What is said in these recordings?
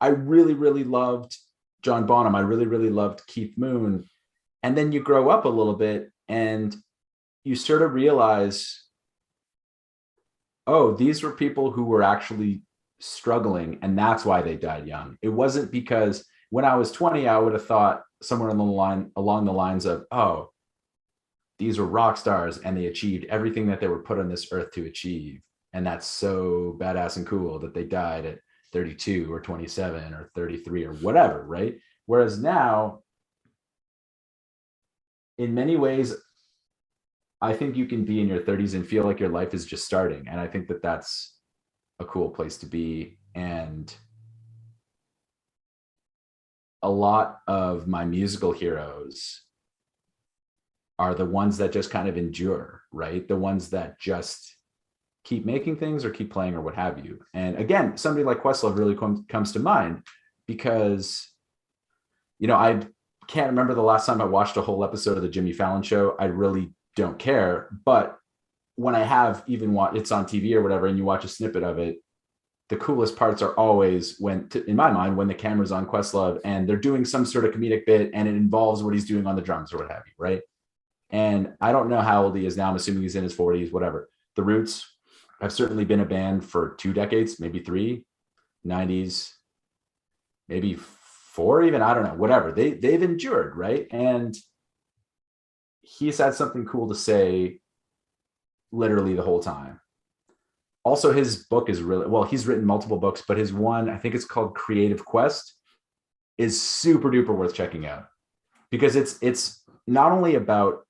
I really, really loved John Bonham. I really, really loved Keith Moon. And then you grow up a little bit and you sort of realize, oh, these were people who were actually struggling, and that's why they died young. It wasn't because when I was 20, I would have thought somewhere along the lines of, oh, these were rock stars and they achieved everything that they were put on this earth to achieve. And that's so badass and cool that they died at 32 or 27 or 33 or whatever, right? Whereas now, in many ways, I think you can be in your 30s and feel like your life is just starting. And I think that that's a cool place to be. And a lot of my musical heroes are the ones that just kind of endure, right? The ones that just keep making things or keep playing or what have you. And again, somebody like Questlove really comes to mind because, I can't remember the last time I watched a whole episode of the Jimmy Fallon show. I really don't care. But when I have even it's on TV or whatever, and you watch a snippet of it, the coolest parts are always in my mind, when the camera's on Questlove and they're doing some sort of comedic bit and it involves what he's doing on the drums or what have you, right? And I don't know how old he is now. I'm assuming he's in his 40s, whatever. The Roots have certainly been a band for 2 decades, maybe 3, 90s, maybe 4 even, I don't know, whatever. They've endured, right? And he's had something cool to say literally the whole time. Also, his book is really, well, he's written multiple books, but his one, I think it's called Creative Quest, is super duper worth checking out, because it's not only about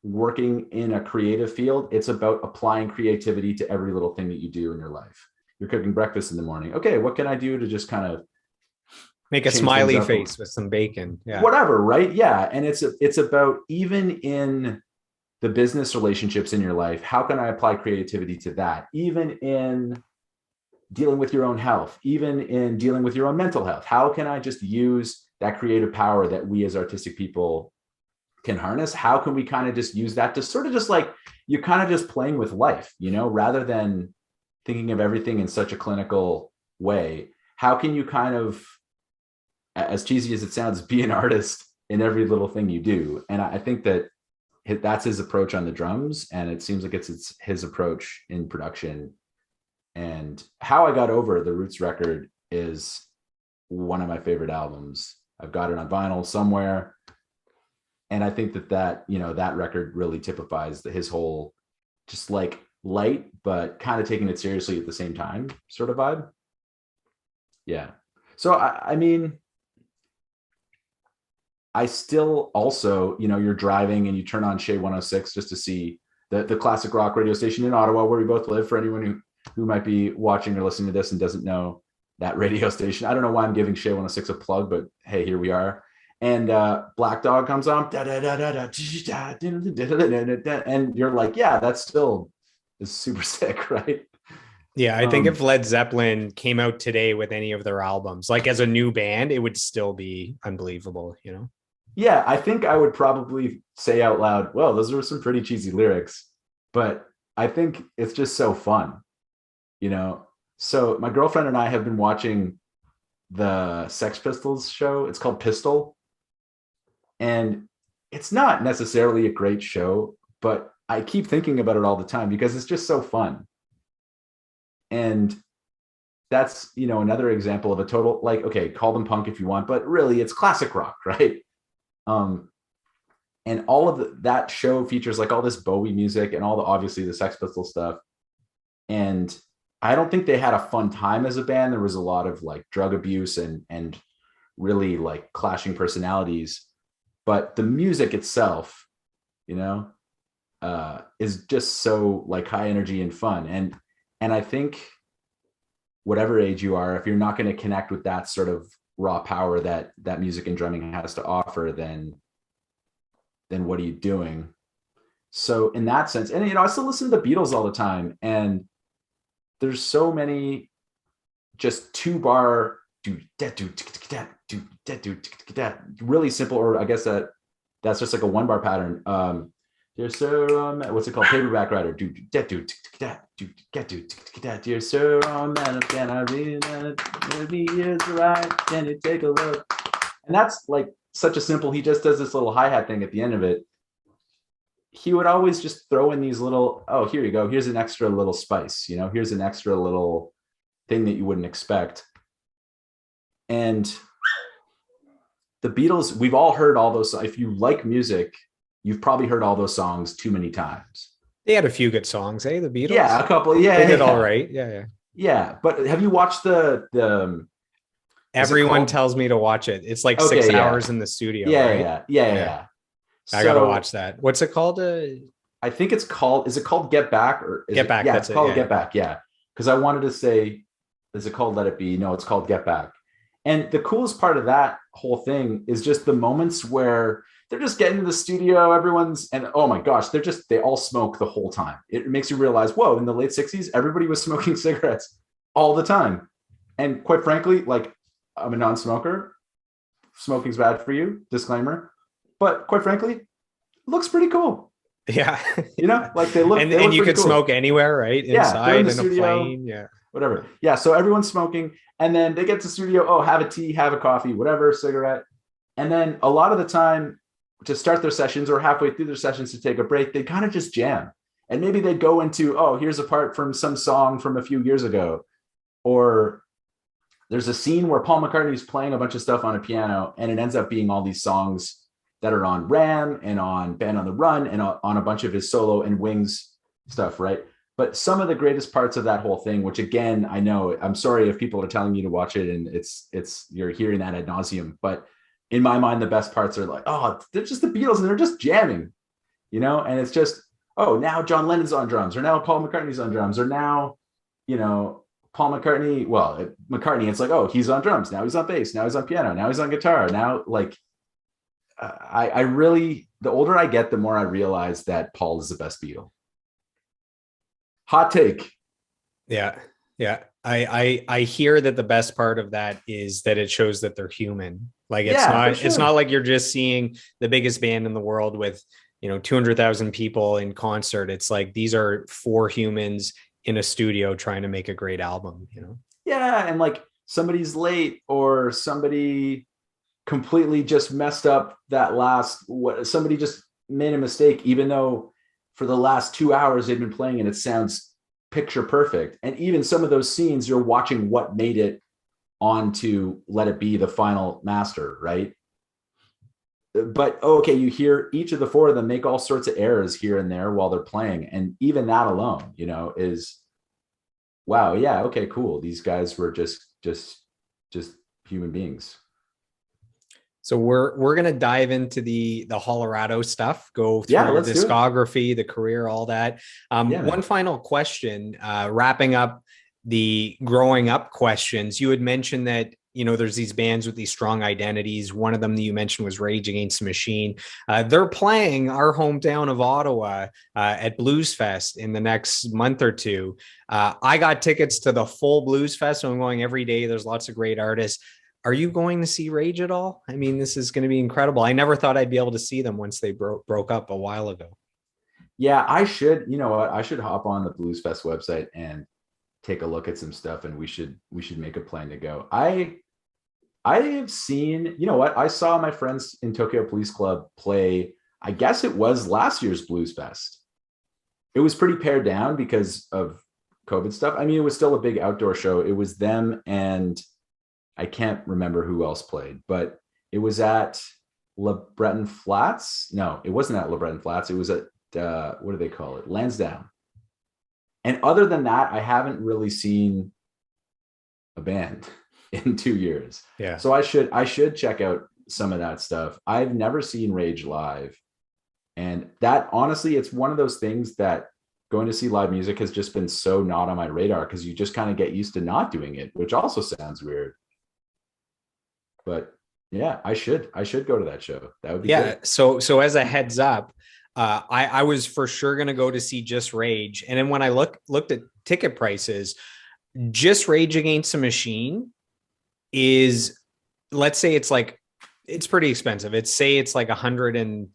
working in a creative field, it's about applying creativity to every little thing that you do in your life. You're cooking breakfast in the morning. Okay, what can I do to just kind of make a smiley face with some bacon? Yeah. Whatever, right? Yeah. And it's about, even in the business relationships in your life, how can I apply creativity to that? Even in dealing with your own health, even in dealing with your own mental health, how can I just use that creative power that we as artistic people can harness? How can we kind of just use that to sort of just like, you're kind of just playing with life, rather than thinking of everything in such a clinical way? How can you kind of, as cheesy as it sounds, be an artist in every little thing you do? And I think that's his approach on the drums, and it seems like it's his approach in production. And How I Got Over, the Roots record, is one of my favorite albums. I've got it on vinyl somewhere, and I think that record really typifies his whole just like light but kind of taking it seriously at the same time sort of vibe. Yeah. So I mean, I still also, you're driving and you turn on Shea 106 just to see the classic rock radio station in Ottawa, where we both live, for anyone who might be watching or listening to this and doesn't know that radio station. I don't know why I'm giving Shea 106 a plug, but hey, here we are. And Black Dog comes on, and you're like, yeah, that still is super sick, right? Yeah, I think if Led Zeppelin came out today with any of their albums, like as a new band, it would still be unbelievable, Yeah, I think I would probably say out loud, well, those are some pretty cheesy lyrics, but I think it's just so fun, So my girlfriend and I have been watching the Sex Pistols show. It's called Pistol. And it's not necessarily a great show, but I keep thinking about it all the time because it's just so fun. And that's, another example of a total, like, okay, call them punk if you want, but really it's classic rock, right? And all of that show features like all this Bowie music and obviously the Sex Pistols stuff. And I don't think they had a fun time as a band. There was a lot of like drug abuse and really like clashing personalities, but the music itself, is just so like high energy and fun. And I think whatever age you are, if you're not going to connect with that sort of raw power that music and drumming has to offer, then what are you doing? So in that sense, and I still listen to the Beatles all the time, and there's so many just 2-bar really simple, or I guess that's just like a 1-bar pattern. Dear Sir, what's it called? Paperback Writer. Do that do that do get do that. Dear Sir, man, can I read it? Maybe it's right. Can you take a look? And that's like such a simple. He just does this little hi hat thing at the end of it. He would always just throw in these little. Oh, here you go. Here's an extra little spice. You know, here's an extra little thing that you wouldn't expect. And the Beatles, we've all heard all those. If you like music, you've probably heard all those songs too many times. They had a few good songs, eh? The Beatles. Yeah, a couple. Yeah, they did yeah. all right. Yeah. Yeah, but have you watched the Everyone tells me to watch it. It's like 6 hours in the studio. Yeah, right? yeah. I gotta watch that. What's it called? I think it's called. Is it called Get Back or Get Back? Yeah, it's called Get Back. Yeah, because I wanted to say, is it called Let It Be? No, it's called Get Back. And the coolest part of that whole thing is just the moments where they're just getting to the studio, everyone's, and oh my gosh, they all smoke the whole time. It makes you realize, whoa, in the late 60s, everybody was smoking cigarettes all the time. And quite frankly, like, I'm a non-smoker. Smoking's bad for you, disclaimer. But quite frankly, it looks pretty cool. Yeah. You know, like they look, and you could smoke anywhere, right? Yeah, inside in a plane. Yeah. Whatever. Yeah. So everyone's smoking. And then they get to studio, oh, have a tea, have a coffee, whatever, cigarette. And then a lot of the time to start their sessions or halfway through their sessions to take a break, they kind of just jam. And maybe they'd go into, oh, here's a part from some song from a few years ago. Or there's a scene where Paul McCartney's playing a bunch of stuff on a piano and it ends up being all these songs that are on Ram and on Band on the Run and on a bunch of his solo and Wings stuff, right? But some of the greatest parts of that whole thing, which again, I know, I'm sorry if people are telling you to watch it and it's you're hearing that ad nauseum, but in my mind, the best parts are like, oh, they're just the Beatles and they're just jamming, you know? And it's just, oh, now John Lennon's on drums, or now Paul McCartney's on drums, or now, you know, Paul McCartney, McCartney, it's like, oh, he's on drums, now he's on bass, now he's on piano, now he's on guitar, now like, I really, the older I get, the more I realize that Paul is the best Beatle. Hot take. Yeah. I hear that the best part of that is that it shows that they're human. Like it's not like you're just seeing the biggest band in the world with, 200,000 people in concert. It's like, these are 4 humans in a studio trying to make a great album, Yeah. And like somebody's late or somebody completely just messed up that somebody just made a mistake, even though for the last 2 hours they've been playing and it sounds picture perfect. And even some of those scenes, you're watching what made it onto Let It Be, the final master, right? But okay, you hear each of the 4 of them make all sorts of errors here and there while they're playing. And even that alone, is wow. Yeah. Okay, cool. These guys were just human beings. So we're gonna dive into the Hollerado stuff, go through the discography, the career, all that. One final question, wrapping up the growing up questions. You had mentioned that there's these bands with these strong identities. One of them that you mentioned was Rage Against the Machine. They're playing our hometown of Ottawa at Blues Fest in the next month or two. I got tickets to the full Blues Fest, so I'm going every day. There's lots of great artists. Are you going to see Rage at all? I mean, this is going to be incredible. I never thought I'd be able to see them once they broke up a while ago. Yeah, I should. You know what? I should hop on the Blues Fest website and take a look at some stuff, and we should make a plan to go. I have seen. You know what? I saw my friends in Tokyo Police Club play. I guess it was last year's Blues Fest. It was pretty pared down because of COVID stuff. I mean, it was still a big outdoor show. It was them and I can't remember who else played, but it was at Le Breton Flats. No, it wasn't at Le Breton Flats. It was at, what do they call it? Lansdowne. And other than that, I haven't really seen a band in 2 years. Yeah. So I should check out some of that stuff. I've never seen Rage live. And that, honestly, it's one of those things that going to see live music has just been so not on my radar because you just kind of get used to not doing it, which also sounds weird. But yeah, I should go to that show. That would be good. So as a heads up, I was for sure going to go to see Just Rage. And then when I looked at ticket prices, Just Rage Against the Machine is, let's say it's pretty expensive. It's like $120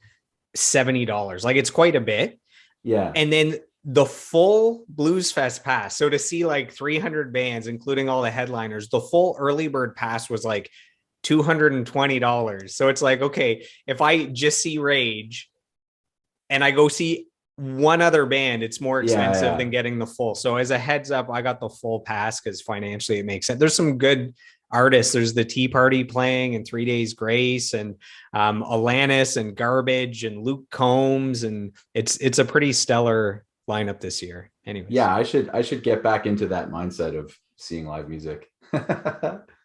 $70. Like it's quite a bit. Yeah. And then the full Blues Fest pass. So to see like 300 bands, including all the headliners, the full early bird pass was like $220. So it's like, okay, if I just see Rage and I go see one other band, it's more expensive than getting the full. So as a heads up, I got the full pass because financially it makes sense. There's some good artists. There's the Tea Party playing and 3 Days Grace and Alanis and Garbage and Luke Combs. And it's a pretty stellar lineup this year. Anyways. Yeah, I should get back into that mindset of seeing live music.